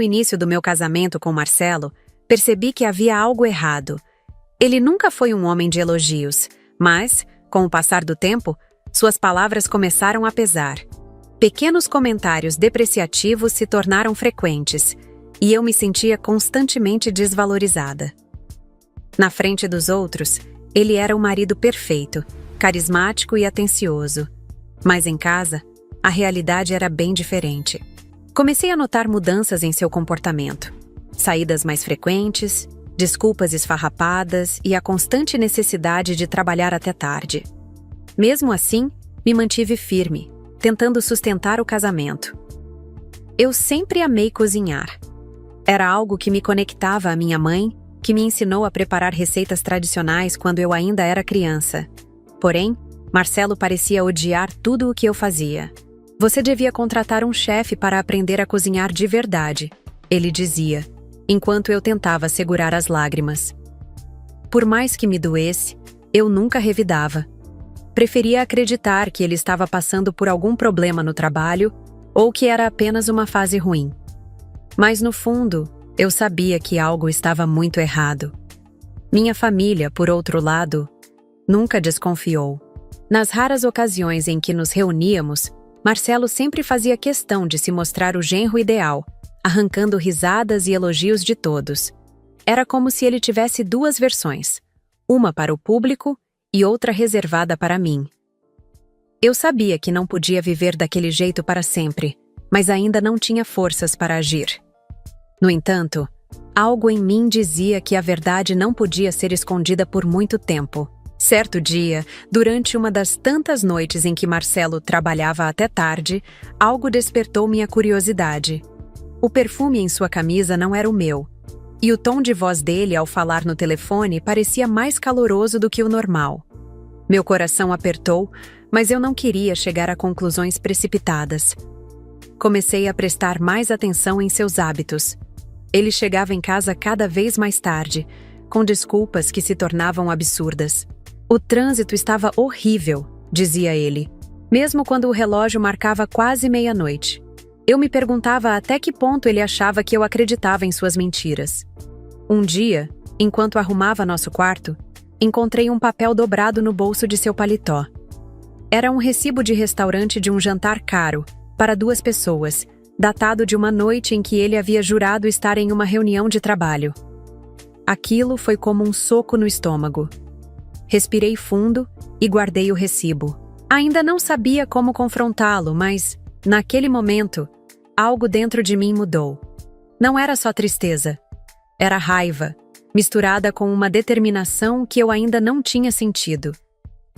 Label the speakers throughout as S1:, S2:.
S1: No início do meu casamento com Marcelo, percebi que havia algo errado. Ele nunca foi um homem de elogios, mas, com o passar do tempo, suas palavras começaram a pesar. Pequenos comentários depreciativos se tornaram frequentes, e eu me sentia constantemente desvalorizada. Na frente dos outros, ele era o marido perfeito, carismático e atencioso. Mas em casa, a realidade era bem diferente. Comecei a notar mudanças em seu comportamento. Saídas mais frequentes, desculpas esfarrapadas e a constante necessidade de trabalhar até tarde. Mesmo assim, me mantive firme, tentando sustentar o casamento. Eu sempre amei cozinhar. Era algo que me conectava à minha mãe, que me ensinou a preparar receitas tradicionais quando eu ainda era criança. Porém, Marcelo parecia odiar tudo o que eu fazia. Você devia contratar um chefe para aprender a cozinhar de verdade, ele dizia, enquanto eu tentava segurar as lágrimas. Por mais que me doesse, eu nunca revidava. Preferia acreditar que ele estava passando por algum problema no trabalho ou que era apenas uma fase ruim. Mas no fundo, eu sabia que algo estava muito errado. Minha família, por outro lado, nunca desconfiou. Nas raras ocasiões em que nos reuníamos, Marcelo sempre fazia questão de se mostrar o genro ideal, arrancando risadas e elogios de todos. Era como se ele tivesse duas versões, uma para o público e outra reservada para mim. Eu sabia que não podia viver daquele jeito para sempre, mas ainda não tinha forças para agir. No entanto, algo em mim dizia que a verdade não podia ser escondida por muito tempo. Certo dia, durante uma das tantas noites em que Marcelo trabalhava até tarde, algo despertou minha curiosidade. O perfume em sua camisa não era o meu, e o tom de voz dele ao falar no telefone parecia mais caloroso do que o normal. Meu coração apertou, mas eu não queria chegar a conclusões precipitadas. Comecei a prestar mais atenção em seus hábitos. Ele chegava em casa cada vez mais tarde, com desculpas que se tornavam absurdas. O trânsito estava horrível, dizia ele, mesmo quando o relógio marcava quase meia-noite. Eu me perguntava até que ponto ele achava que eu acreditava em suas mentiras. Um dia, enquanto arrumava nosso quarto, encontrei um papel dobrado no bolso de seu paletó. Era um recibo de restaurante de um jantar caro, para 2 pessoas, datado de uma noite em que ele havia jurado estar em uma reunião de trabalho. Aquilo foi como um soco no estômago. Respirei fundo e guardei o recibo. Ainda não sabia como confrontá-lo, mas, naquele momento, algo dentro de mim mudou. Não era só tristeza. Era raiva, misturada com uma determinação que eu ainda não tinha sentido.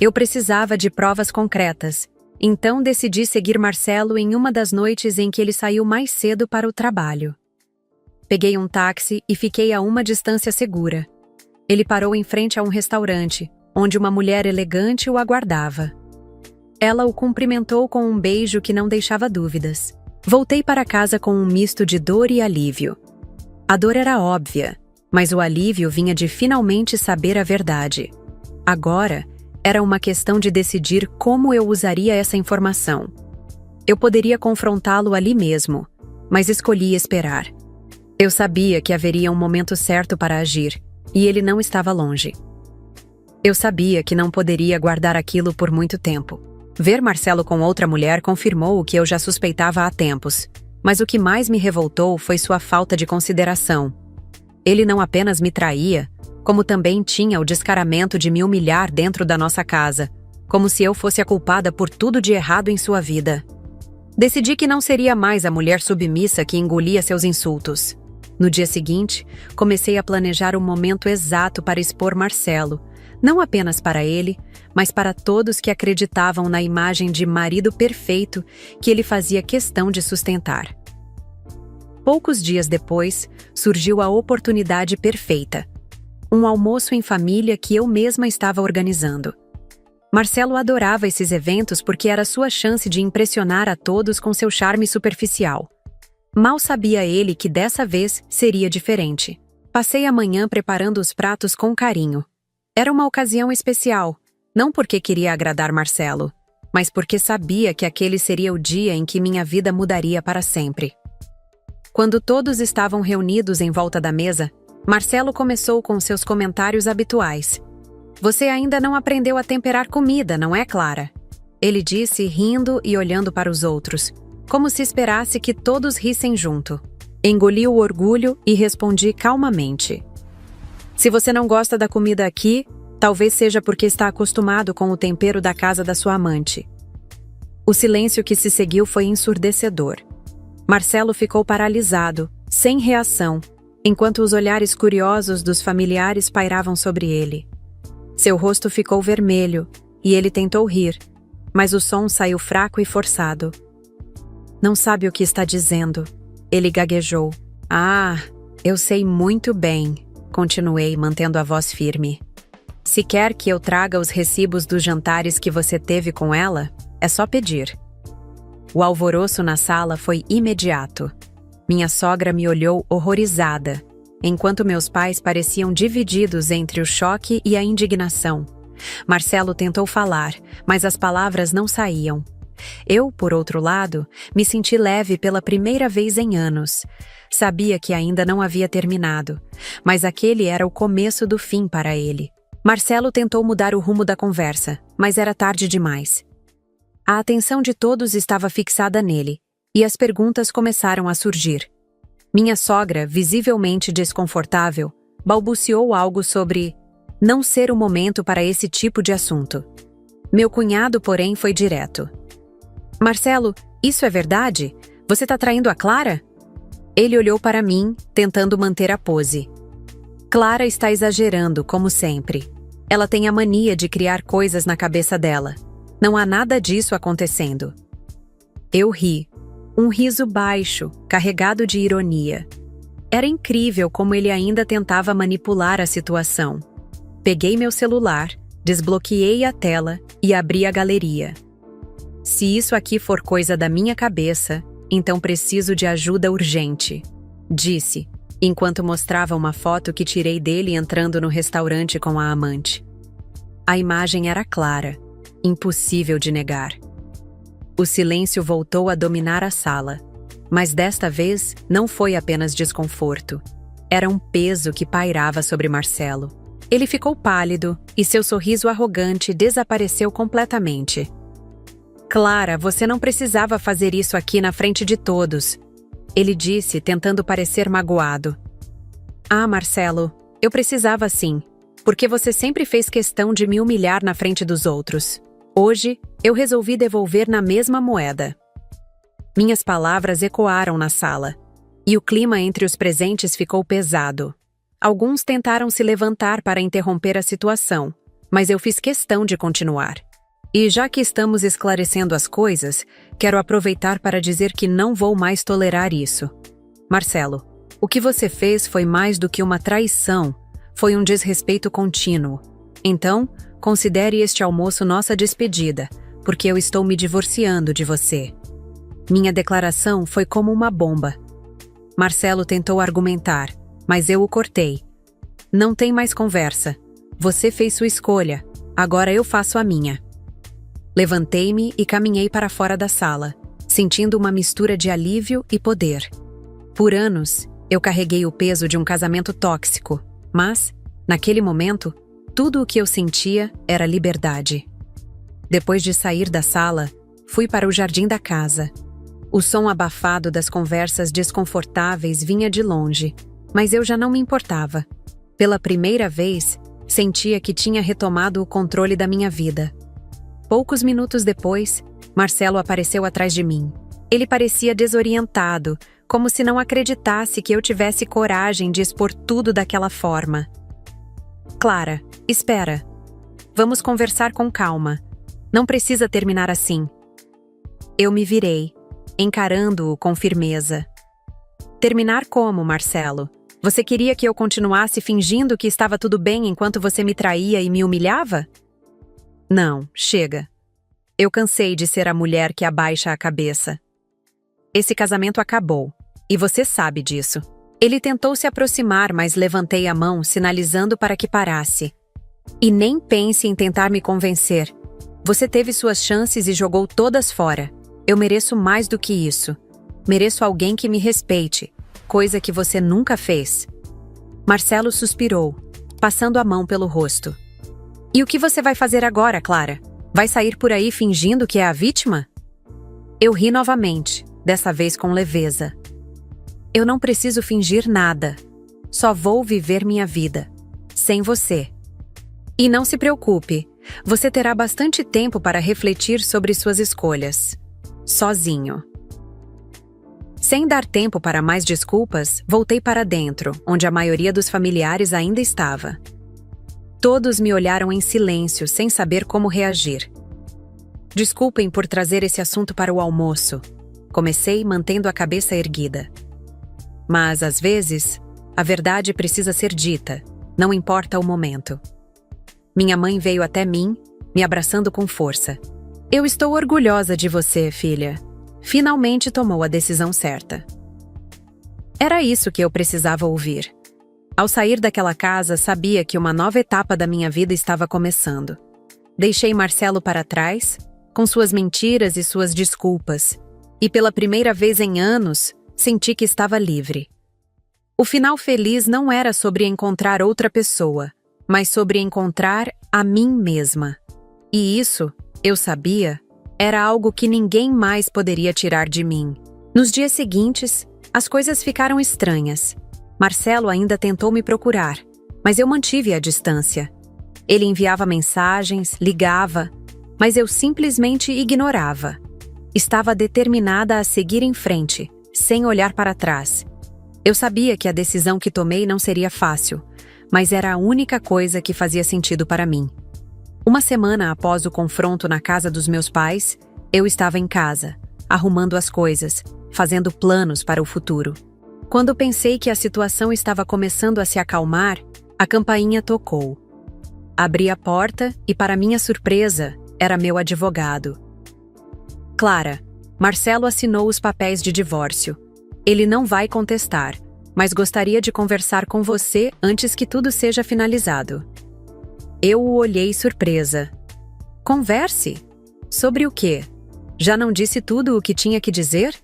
S1: Eu precisava de provas concretas, então decidi seguir Marcelo em uma das noites em que ele saiu mais cedo para o trabalho. Peguei um táxi e fiquei a uma distância segura. Ele parou em frente a um restaurante, onde uma mulher elegante o aguardava. Ela o cumprimentou com um beijo que não deixava dúvidas. Voltei para casa com um misto de dor e alívio. A dor era óbvia, mas o alívio vinha de finalmente saber a verdade. Agora, era uma questão de decidir como eu usaria essa informação. Eu poderia confrontá-lo ali mesmo, mas escolhi esperar. Eu sabia que haveria um momento certo para agir, e ele não estava longe. Eu sabia que não poderia guardar aquilo por muito tempo. Ver Marcelo com outra mulher confirmou o que eu já suspeitava há tempos, mas o que mais me revoltou foi sua falta de consideração. Ele não apenas me traía, como também tinha o descaramento de me humilhar dentro da nossa casa, como se eu fosse a culpada por tudo de errado em sua vida. Decidi que não seria mais a mulher submissa que engolia seus insultos. No dia seguinte, comecei a planejar o momento exato para expor Marcelo, não apenas para ele, mas para todos que acreditavam na imagem de marido perfeito que ele fazia questão de sustentar. Poucos dias depois, surgiu a oportunidade perfeita. Um almoço em família que eu mesma estava organizando. Marcelo adorava esses eventos porque era sua chance de impressionar a todos com seu charme superficial. Mal sabia ele que dessa vez seria diferente. Passei a manhã preparando os pratos com carinho. Era uma ocasião especial, não porque queria agradar Marcelo, mas porque sabia que aquele seria o dia em que minha vida mudaria para sempre. Quando todos estavam reunidos em volta da mesa, Marcelo começou com seus comentários habituais. Você ainda não aprendeu a temperar comida, não é, Clara? Ele disse, rindo e olhando para os outros, como se esperasse que todos rissem junto. Engoli o orgulho e respondi calmamente. Se você não gosta da comida aqui, talvez seja porque está acostumado com o tempero da casa da sua amante. O silêncio que se seguiu foi ensurdecedor. Marcelo ficou paralisado, sem reação, enquanto os olhares curiosos dos familiares pairavam sobre ele. Seu rosto ficou vermelho e ele tentou rir, mas o som saiu fraco e forçado. Não sabe o que está dizendo. Ele gaguejou. Ah, eu sei muito bem, continuei, mantendo a voz firme. Se quer que eu traga os recibos dos jantares que você teve com ela, é só pedir. O alvoroço na sala foi imediato. Minha sogra me olhou horrorizada, enquanto meus pais pareciam divididos entre o choque e a indignação. Marcelo tentou falar, mas as palavras não saíam. Eu, por outro lado, me senti leve pela primeira vez em anos. Sabia que ainda não havia terminado, mas aquele era o começo do fim para ele. Marcelo tentou mudar o rumo da conversa, mas era tarde demais. A atenção de todos estava fixada nele, e as perguntas começaram a surgir. Minha sogra, visivelmente desconfortável, balbuciou algo sobre não ser o momento para esse tipo de assunto. Meu cunhado, porém, foi direto. Marcelo, isso é verdade? Você está traindo a Clara? Ele olhou para mim, tentando manter a pose. Clara está exagerando, como sempre. Ela tem a mania de criar coisas na cabeça dela. Não há nada disso acontecendo. Eu ri. Um riso baixo, carregado de ironia. Era incrível como ele ainda tentava manipular a situação. Peguei meu celular, desbloqueei a tela e abri a galeria. Se isso aqui for coisa da minha cabeça, então preciso de ajuda urgente, disse, enquanto mostrava uma foto que tirei dele entrando no restaurante com a amante. A imagem era clara, impossível de negar. O silêncio voltou a dominar a sala, mas desta vez não foi apenas desconforto. Era um peso que pairava sobre Marcelo. Ele ficou pálido e seu sorriso arrogante desapareceu completamente. Clara, você não precisava fazer isso aqui na frente de todos, ele disse, tentando parecer magoado. Ah, Marcelo, eu precisava sim, porque você sempre fez questão de me humilhar na frente dos outros. Hoje, eu resolvi devolver na mesma moeda. Minhas palavras ecoaram na sala, e o clima entre os presentes ficou pesado. Alguns tentaram se levantar para interromper a situação, mas eu fiz questão de continuar. E já que estamos esclarecendo as coisas, quero aproveitar para dizer que não vou mais tolerar isso. Marcelo, o que você fez foi mais do que uma traição, foi um desrespeito contínuo. Então, considere este almoço nossa despedida, porque eu estou me divorciando de você. Minha declaração foi como uma bomba. Marcelo tentou argumentar, mas eu o cortei. Não tem mais conversa. Você fez sua escolha, agora eu faço a minha. Levantei-me e caminhei para fora da sala, sentindo uma mistura de alívio e poder. Por anos, eu carreguei o peso de um casamento tóxico, mas, naquele momento, tudo o que eu sentia era liberdade. Depois de sair da sala, fui para o jardim da casa. O som abafado das conversas desconfortáveis vinha de longe, mas eu já não me importava. Pela primeira vez, sentia que tinha retomado o controle da minha vida. Poucos minutos depois, Marcelo apareceu atrás de mim. Ele parecia desorientado, como se não acreditasse que eu tivesse coragem de expor tudo daquela forma. Clara, espera. Vamos conversar com calma. Não precisa terminar assim. Eu me virei, encarando-o com firmeza. Terminar como, Marcelo? Você queria que eu continuasse fingindo que estava tudo bem enquanto você me traía e me humilhava? Não, chega. Eu cansei de ser a mulher que abaixa a cabeça. Esse casamento acabou, e você sabe disso. Ele tentou se aproximar, mas levantei a mão, sinalizando para que parasse. E nem pense em tentar me convencer. Você teve suas chances e jogou todas fora. Eu mereço mais do que isso. Mereço alguém que me respeite, coisa que você nunca fez. Marcelo suspirou, passando a mão pelo rosto. E o que você vai fazer agora, Clara? Vai sair por aí fingindo que é a vítima? Eu ri novamente, dessa vez com leveza. Eu não preciso fingir nada. Só vou viver minha vida. Sem você. E não se preocupe, você terá bastante tempo para refletir sobre suas escolhas. Sozinho. Sem dar tempo para mais desculpas, voltei para dentro, onde a maioria dos familiares ainda estava. Todos me olharam em silêncio, sem saber como reagir. Desculpem por trazer esse assunto para o almoço. Comecei mantendo a cabeça erguida. Mas, às vezes, a verdade precisa ser dita, não importa o momento. Minha mãe veio até mim, me abraçando com força. Eu estou orgulhosa de você, filha. Finalmente tomou a decisão certa. Era isso que eu precisava ouvir. Ao sair daquela casa, sabia que uma nova etapa da minha vida estava começando. Deixei Marcelo para trás, com suas mentiras e suas desculpas, e pela primeira vez em anos, senti que estava livre. O final feliz não era sobre encontrar outra pessoa, mas sobre encontrar a mim mesma. E isso, eu sabia, era algo que ninguém mais poderia tirar de mim. Nos dias seguintes, as coisas ficaram estranhas. Marcelo ainda tentou me procurar, mas eu mantive a distância. Ele enviava mensagens, ligava, mas eu simplesmente ignorava. Estava determinada a seguir em frente, sem olhar para trás. Eu sabia que a decisão que tomei não seria fácil, mas era a única coisa que fazia sentido para mim. Uma semana após o confronto na casa dos meus pais, eu estava em casa, arrumando as coisas, fazendo planos para o futuro. Quando pensei que a situação estava começando a se acalmar, a campainha tocou. Abri a porta e, para minha surpresa, era meu advogado. Clara, Marcelo assinou os papéis de divórcio. Ele não vai contestar, mas gostaria de conversar com você antes que tudo seja finalizado. Eu o olhei surpresa. Converse? Sobre o quê? Já não disse tudo o que tinha que dizer?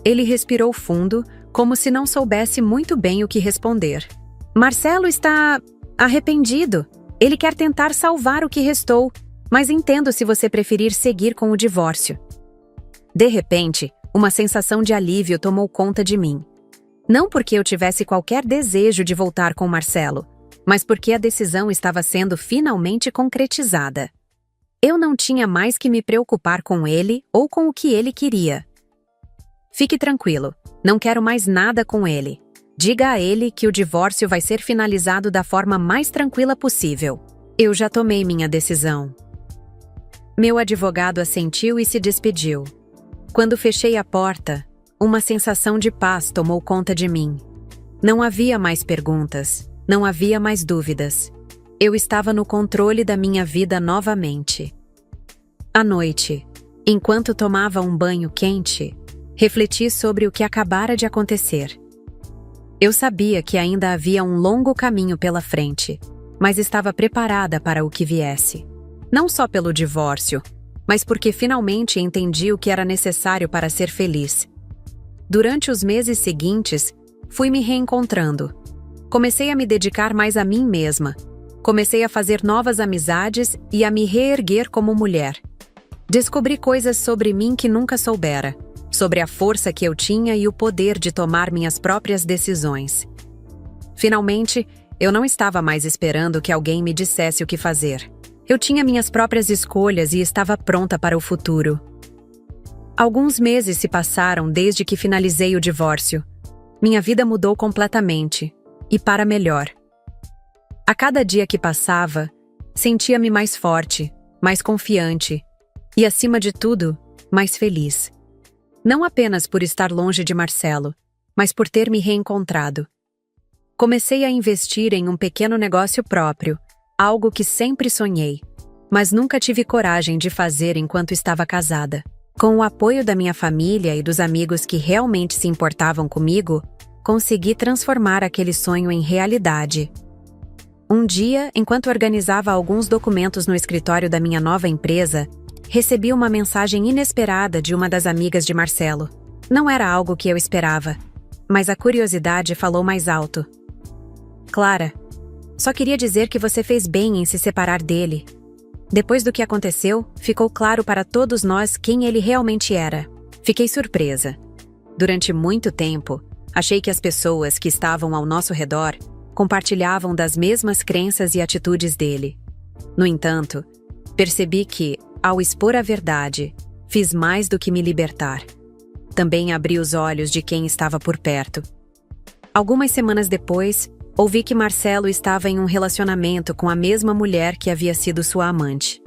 S1: Ele respirou fundo, como se não soubesse muito bem o que responder. Marcelo está arrependido. Ele quer tentar salvar o que restou, mas entendo se você preferir seguir com o divórcio. De repente, uma sensação de alívio tomou conta de mim. Não porque eu tivesse qualquer desejo de voltar com Marcelo, mas porque a decisão estava sendo finalmente concretizada. Eu não tinha mais que me preocupar com ele ou com o que ele queria. Fique tranquilo, não quero mais nada com ele. Diga a ele que o divórcio vai ser finalizado da forma mais tranquila possível. Eu já tomei minha decisão. Meu advogado assentiu e se despediu. Quando fechei a porta, uma sensação de paz tomou conta de mim. Não havia mais perguntas, não havia mais dúvidas. Eu estava no controle da minha vida novamente. À noite, enquanto tomava um banho quente, refleti sobre o que acabara de acontecer. Eu sabia que ainda havia um longo caminho pela frente, mas estava preparada para o que viesse. Não só pelo divórcio, mas porque finalmente entendi o que era necessário para ser feliz. Durante os meses seguintes, fui me reencontrando. Comecei a me dedicar mais a mim mesma. Comecei a fazer novas amizades e a me reerguer como mulher. Descobri coisas sobre mim que nunca soubera, sobre a força que eu tinha e o poder de tomar minhas próprias decisões. Finalmente, eu não estava mais esperando que alguém me dissesse o que fazer. Eu tinha minhas próprias escolhas e estava pronta para o futuro. Alguns meses se passaram desde que finalizei o divórcio. Minha vida mudou completamente, e para melhor. A cada dia que passava, sentia-me mais forte, mais confiante e, acima de tudo, mais feliz. Não apenas por estar longe de Marcelo, mas por ter me reencontrado. Comecei a investir em um pequeno negócio próprio, algo que sempre sonhei, mas nunca tive coragem de fazer enquanto estava casada. Com o apoio da minha família e dos amigos que realmente se importavam comigo, consegui transformar aquele sonho em realidade. Um dia, enquanto organizava alguns documentos no escritório da minha nova empresa, recebi uma mensagem inesperada de uma das amigas de Marcelo. Não era algo que eu esperava, mas a curiosidade falou mais alto. Clara, só queria dizer que você fez bem em se separar dele. Depois do que aconteceu, ficou claro para todos nós quem ele realmente era. Fiquei surpresa. Durante muito tempo, achei que as pessoas que estavam ao nosso redor compartilhavam das mesmas crenças e atitudes dele. No entanto, percebi que, ao expor a verdade, fiz mais do que me libertar. Também abri os olhos de quem estava por perto. Algumas semanas depois, ouvi que Marcelo estava em um relacionamento com a mesma mulher que havia sido sua amante.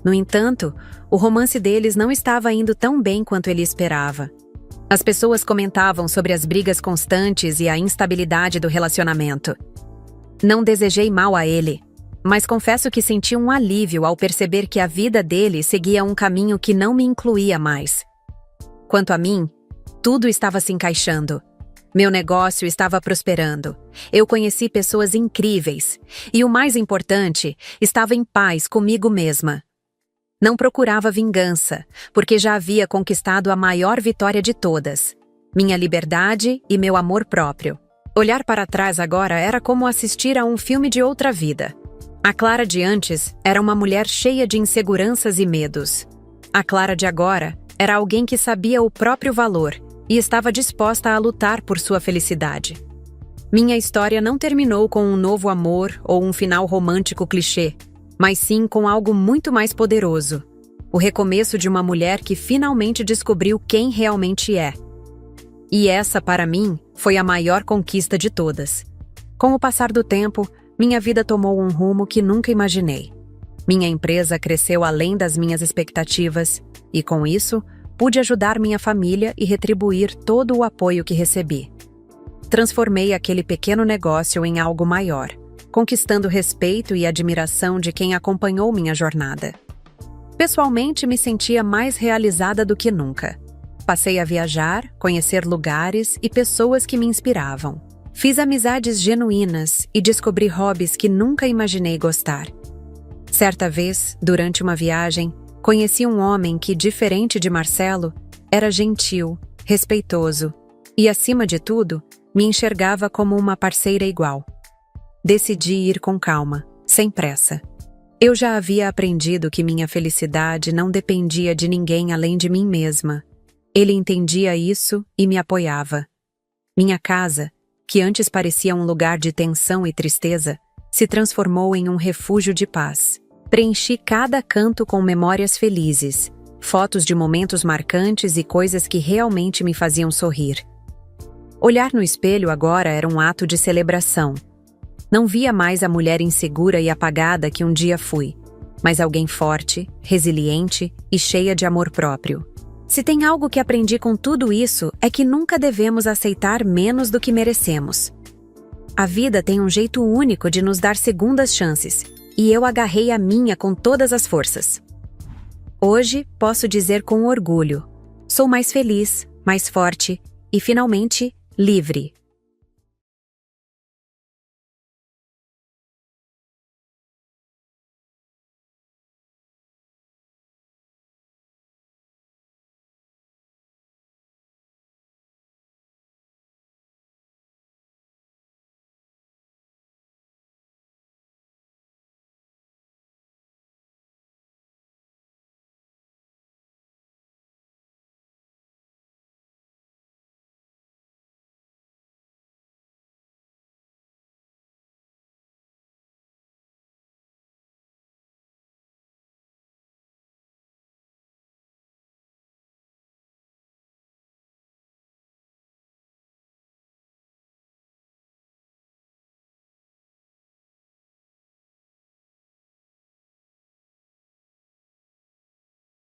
S1: No entanto, o romance deles não estava indo tão bem quanto ele esperava. As pessoas comentavam sobre as brigas constantes e a instabilidade do relacionamento. Não desejei mal a ele, mas confesso que senti um alívio ao perceber que a vida dele seguia um caminho que não me incluía mais. Quanto a mim, tudo estava se encaixando. Meu negócio estava prosperando. Eu conheci pessoas incríveis. E o mais importante, estava em paz comigo mesma. Não procurava vingança, porque já havia conquistado a maior vitória de todas: minha liberdade e meu amor próprio. Olhar para trás agora era como assistir a um filme de outra vida. A Clara de antes era uma mulher cheia de inseguranças e medos. A Clara de agora era alguém que sabia o próprio valor e estava disposta a lutar por sua felicidade. Minha história não terminou com um novo amor ou um final romântico clichê, mas sim com algo muito mais poderoso: o recomeço de uma mulher que finalmente descobriu quem realmente é. E essa, para mim, foi a maior conquista de todas. Com o passar do tempo, minha vida tomou um rumo que nunca imaginei. Minha empresa cresceu além das minhas expectativas e, com isso, pude ajudar minha família e retribuir todo o apoio que recebi. Transformei aquele pequeno negócio em algo maior, conquistando respeito e admiração de quem acompanhou minha jornada. Pessoalmente, me sentia mais realizada do que nunca. Passei a viajar, conhecer lugares e pessoas que me inspiravam. Fiz amizades genuínas e descobri hobbies que nunca imaginei gostar. Certa vez, durante uma viagem, conheci um homem que, diferente de Marcelo, era gentil, respeitoso e, acima de tudo, me enxergava como uma parceira igual. Decidi ir com calma, sem pressa. Eu já havia aprendido que minha felicidade não dependia de ninguém além de mim mesma. Ele entendia isso e me apoiava. Minha casa, que antes parecia um lugar de tensão e tristeza, se transformou em um refúgio de paz. Preenchi cada canto com memórias felizes, fotos de momentos marcantes e coisas que realmente me faziam sorrir. Olhar no espelho agora era um ato de celebração. Não via mais a mulher insegura e apagada que um dia fui, mas alguém forte, resiliente e cheia de amor próprio. Se tem algo que aprendi com tudo isso, é que nunca devemos aceitar menos do que merecemos. A vida tem um jeito único de nos dar segundas chances, e eu agarrei a minha com todas as forças. Hoje, posso dizer com orgulho: sou mais feliz, mais forte e, finalmente, livre.